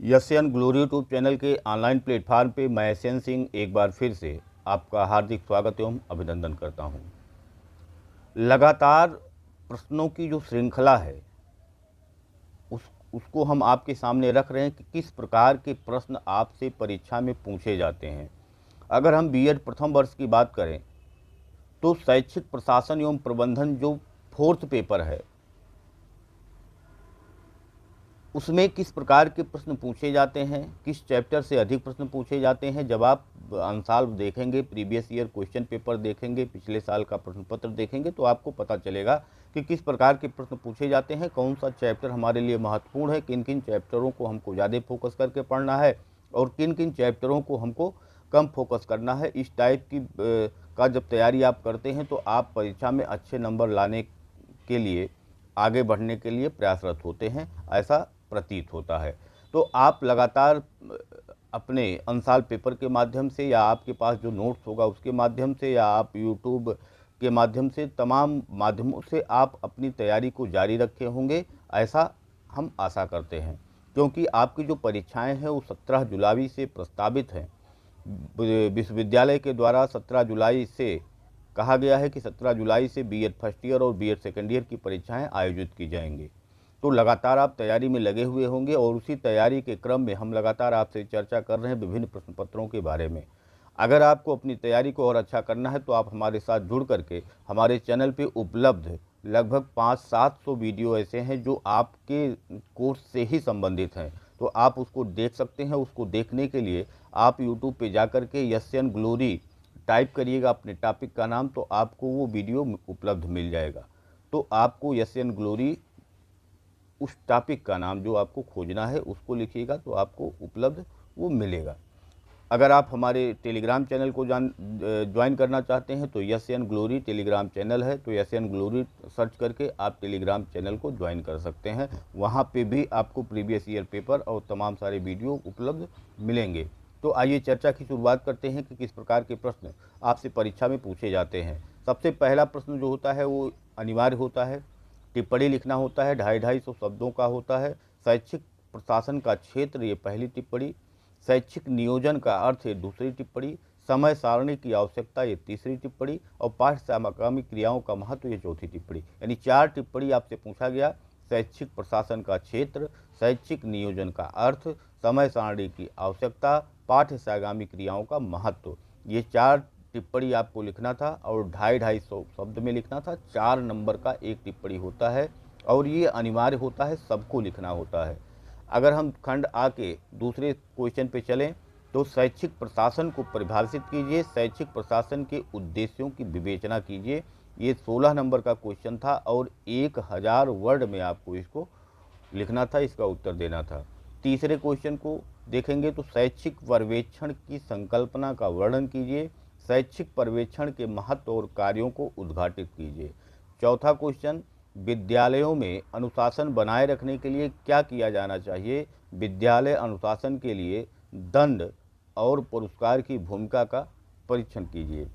यशयन glory YouTube channel के online platform पे मैं यशयन सिंह एक बार फिर से आपका हार्दिक स्वागत एवं अभिनंदन करता हूं। लगातार प्रश्नों की जो श्रृंखला है उसको हम आपके सामने रख रहे हैं कि किस प्रकार के प्रश्न आपसे परीक्षा में पूछे जाते हैं। अगर हम बीएड प्रथम वर्ष की बात करें तो शैक्षिक प्रशासन एवं प्रबंधन जो 4th पेपर है उसमें किस प्रकार के प्रश्न पूछे जाते हैं, किस चैप्टर से अधिक प्रश्न पूछे जाते हैं। जब आप अंशाल देखेंगे, प्रीवियस ईयर क्वेश्चन पेपर देखेंगे, पिछले साल का प्रश्न पत्र देखेंगे तो आपको पता चलेगा कि किस प्रकार के प्रश्न पूछे जाते हैं, कौन सा चैप्टर हमारे लिए महत्वपूर्ण है, किन किन चैप्टरों को हमको ज़्यादा फोकस करके पढ़ना है और किन किन चैप्टरों को हमको कम फोकस करना है। इस टाइप की का जब तैयारी आप करते हैं तो आप परीक्षा में अच्छे नंबर लाने के लिए, आगे बढ़ने के लिए प्रयासरत होते हैं, ऐसा प्रतीत होता है। तो आप लगातार अपने अंशाल पेपर के माध्यम से या आपके पास जो नोट्स होगा उसके माध्यम से या आप यूट्यूब के माध्यम से, तमाम माध्यमों से आप अपनी तैयारी को जारी रखे होंगे, ऐसा हम आशा करते हैं। क्योंकि आपकी जो परीक्षाएं हैं वो 17 जुलाई से प्रस्तावित हैं। विश्वविद्यालय के द्वारा 17 जुलाई से कहा गया है कि 17 जुलाई से बीएड फर्स्ट ईयर और बीएड सेकेंड ईयर की परीक्षाएं आयोजित की जाएंगी। तो लगातार आप तैयारी में लगे हुए होंगे और उसी तैयारी के क्रम में हम लगातार आपसे चर्चा कर रहे हैं विभिन्न प्रश्न पत्रों के बारे में। अगर आपको अपनी तैयारी को और अच्छा करना है तो आप हमारे साथ जुड़ करके हमारे चैनल पे उपलब्ध लगभग 500-700 वीडियो ऐसे हैं जो आपके कोर्स से ही संबंधित हैं, तो आप उसको देख सकते हैं। उसको देखने के लिए आप यूट्यूब पे जा कर के यशयन ग्लोरी टाइप करिएगा अपने टॉपिक का नाम, तो आपको वो वीडियो उपलब्ध मिल जाएगा। तो आपको यशयन ग्लोरी उस टॉपिक का नाम जो आपको खोजना है उसको लिखिएगा तो आपको उपलब्ध वो मिलेगा। अगर आप हमारे टेलीग्राम चैनल को ज्वाइन करना चाहते हैं तो यशयन ग्लोरी टेलीग्राम चैनल है, तो यशयन ग्लोरी सर्च करके आप टेलीग्राम चैनल को ज्वाइन कर सकते हैं। वहाँ पे भी आपको प्रीवियस ईयर पेपर और तमाम सारे वीडियो उपलब्ध मिलेंगे। तो आइए चर्चा की शुरुआत करते हैं कि किस प्रकार के प्रश्न आपसे परीक्षा में पूछे जाते हैं। सबसे पहला प्रश्न जो होता है वो अनिवार्य होता है, टिप्पणी लिखना होता है, 250-250 शब्दों का होता है। शैक्षिक प्रशासन का क्षेत्र, ये पहली टिप्पणी। शैक्षिक नियोजन का अर्थ, ये दूसरी टिप्पणी। समय सारणी की आवश्यकता, ये तीसरी टिप्पणी। और पाठ्य समकामी क्रियाओं का महत्व, ये चौथी टिप्पणी। यानी 4 टिप्पणी आपसे पूछा गया। शैक्षिक प्रशासन का क्षेत्र, शैक्षिक नियोजन का अर्थ, समय सारणी की आवश्यकता, पाठ्य समकामी क्रियाओं का महत्व, ये 4 टिप्पणी आपको लिखना था और 250-250 शब्द में लिखना था। 4 नंबर का एक टिप्पणी होता है और ये अनिवार्य होता है, सबको लिखना होता है। अगर हम खंड आ के दूसरे क्वेश्चन पे चलें तो शैक्षिक प्रशासन को परिभाषित कीजिए, शैक्षिक प्रशासन के उद्देश्यों की विवेचना कीजिए। ये 16 नंबर का क्वेश्चन था और 1000 वर्ड में आपको इसको लिखना था, इसका उत्तर देना था। तीसरे क्वेश्चन को देखेंगे तो शैक्षिक पर्यवेक्षण की संकल्पना का वर्णन कीजिए, शैक्षिक पर्यवेक्षण के महत्व और कार्यों को उद्घाटित कीजिए। चौथा क्वेश्चन, विद्यालयों में अनुशासन बनाए रखने के लिए क्या किया जाना चाहिए, विद्यालय अनुशासन के लिए दंड और पुरस्कार की भूमिका का परीक्षण कीजिए।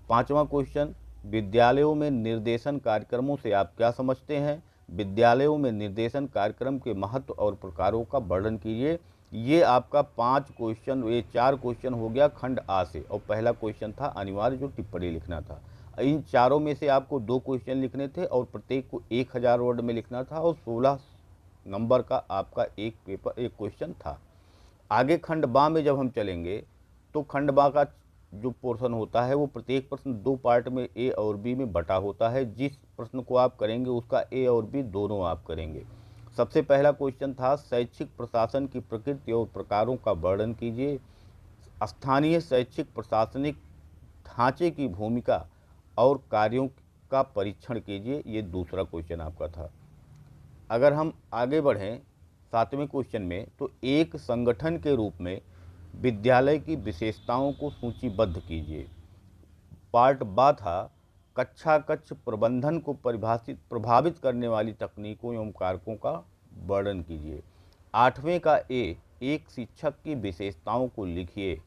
पांचवा क्वेश्चन, विद्यालयों में निर्देशन कार्यक्रमों से आप क्या समझते हैं, विद्यालयों में निर्देशन कार्यक्रम के महत्व और प्रकारों का वर्णन कीजिए। ये आपका 5 क्वेश्चन, ये 4 क्वेश्चन हो गया खंड आ से, और पहला क्वेश्चन था अनिवार्य जो टिप्पणी लिखना था। इन चारों में से आपको 2 क्वेश्चन लिखने थे और प्रत्येक को 1000 वर्ड में लिखना था और 16 नंबर का आपका एक क्वेश्चन था। आगे खंड बा में जब हम चलेंगे तो खंड बा का जो पोर्शन होता है वो प्रत्येक प्रश्न 2 पार्ट में ए और बी में बटा होता है। जिस प्रश्न को आप करेंगे उसका ए और बी दोनों आप करेंगे। सबसे पहला क्वेश्चन था शैक्षिक प्रशासन की प्रकृति और प्रकारों का वर्णन कीजिए, स्थानीय शैक्षिक प्रशासनिक ढांचे की भूमिका और कार्यों का परीक्षण कीजिए। ये दूसरा क्वेश्चन आपका था। अगर हम आगे बढ़ें 7वें क्वेश्चन में तो एक संगठन के रूप में विद्यालय की विशेषताओं को सूचीबद्ध कीजिए। पार्ट बा था कक्षा कक्ष प्रबंधन को प्रभावित करने वाली तकनीकों एवं कारकों का वर्णन कीजिए। 8वें का ए, एक शिक्षक की विशेषताओं को लिखिए।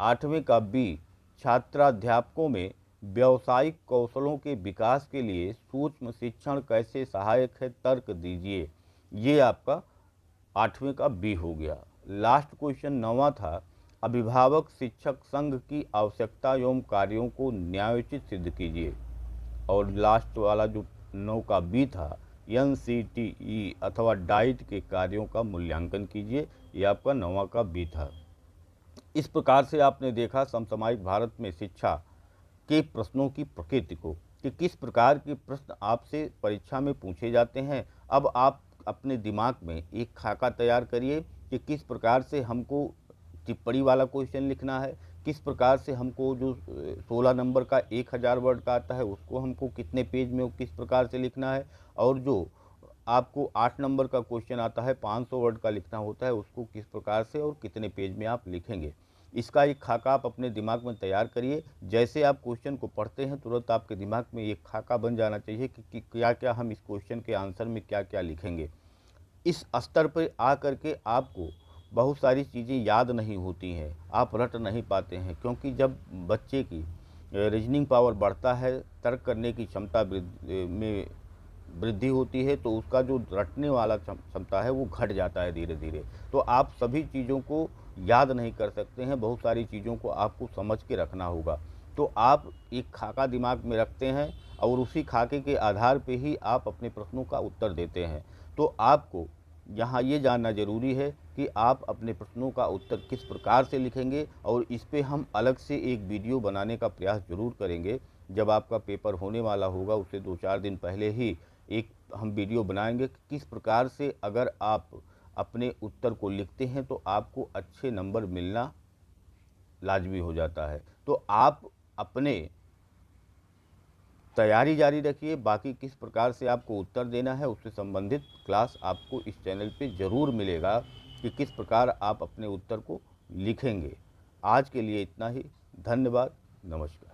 8वें का बी, छात्राध्यापकों में व्यावसायिक कौशलों के विकास के लिए सूक्ष्म शिक्षण कैसे सहायक है, तर्क दीजिए। ये आपका 8वें का बी हो गया। लास्ट क्वेश्चन 9वां था, अभिभावक शिक्षक संघ की आवश्यकता एवं कार्यों को न्यायोचित सिद्ध कीजिए। और लास्ट वाला जो 9 का बी था, एनसीटीई अथवा डाइट के कार्यों का मूल्यांकन कीजिए। ये आपका 9वां का बी था। इस प्रकार से आपने देखा समसामयिक भारत में शिक्षा के प्रश्नों की प्रकृति को, कि किस प्रकार के प्रश्न आपसे परीक्षा में पूछे जाते हैं। अब आप अपने दिमाग में एक खाका तैयार करिए कि किस प्रकार से हमको टिप्पणी वाला क्वेश्चन लिखना है, किस प्रकार से हमको जो 16 नंबर का 1000 वर्ड का आता है उसको हमको कितने पेज में किस प्रकार से लिखना है, और जो आपको 8 नंबर का क्वेश्चन आता है 500 वर्ड का लिखना होता है उसको किस प्रकार से और कितने पेज में आप लिखेंगे। इसका एक खाका आप अपने दिमाग में तैयार करिए। जैसे आप क्वेश्चन को पढ़ते हैं तुरंत आपके दिमाग में एक खाका बन जाना चाहिए कि क्या क्या हम इस क्वेश्चन के आंसर में क्या क्या लिखेंगे। इस स्तर पर आ करके आपको बहुत सारी चीज़ें याद नहीं होती हैं, आप रट नहीं पाते हैं, क्योंकि जब बच्चे की रीजनिंग पावर बढ़ता है, तर्क करने की क्षमता में वृद्धि होती है, तो उसका जो रटने वाला क्षमता है वो घट जाता है धीरे धीरे। तो आप सभी चीज़ों को याद नहीं कर सकते हैं, बहुत सारी चीज़ों को आपको समझ के रखना होगा। तो आप एक खाका दिमाग में रखते हैं और उसी खाके के आधार पे ही आप अपने प्रश्नों का उत्तर देते हैं। तो आपको यहाँ ये जानना ज़रूरी है कि आप अपने प्रश्नों का उत्तर किस प्रकार से लिखेंगे, और इस पे हम अलग से एक वीडियो बनाने का प्रयास ज़रूर करेंगे। जब आपका पेपर होने वाला होगा उससे 2-4 दिन पहले ही एक हम वीडियो बनाएंगे कि किस प्रकार से अगर आप अपने उत्तर को लिखते हैं तो आपको अच्छे नंबर मिलना लाजमी हो जाता है। तो आप अपने तैयारी जारी रखिए। बाकी किस प्रकार से आपको उत्तर देना है उससे संबंधित क्लास आपको इस चैनल पे ज़रूर मिलेगा कि किस प्रकार आप अपने उत्तर को लिखेंगे। आज के लिए इतना ही। धन्यवाद। नमस्कार।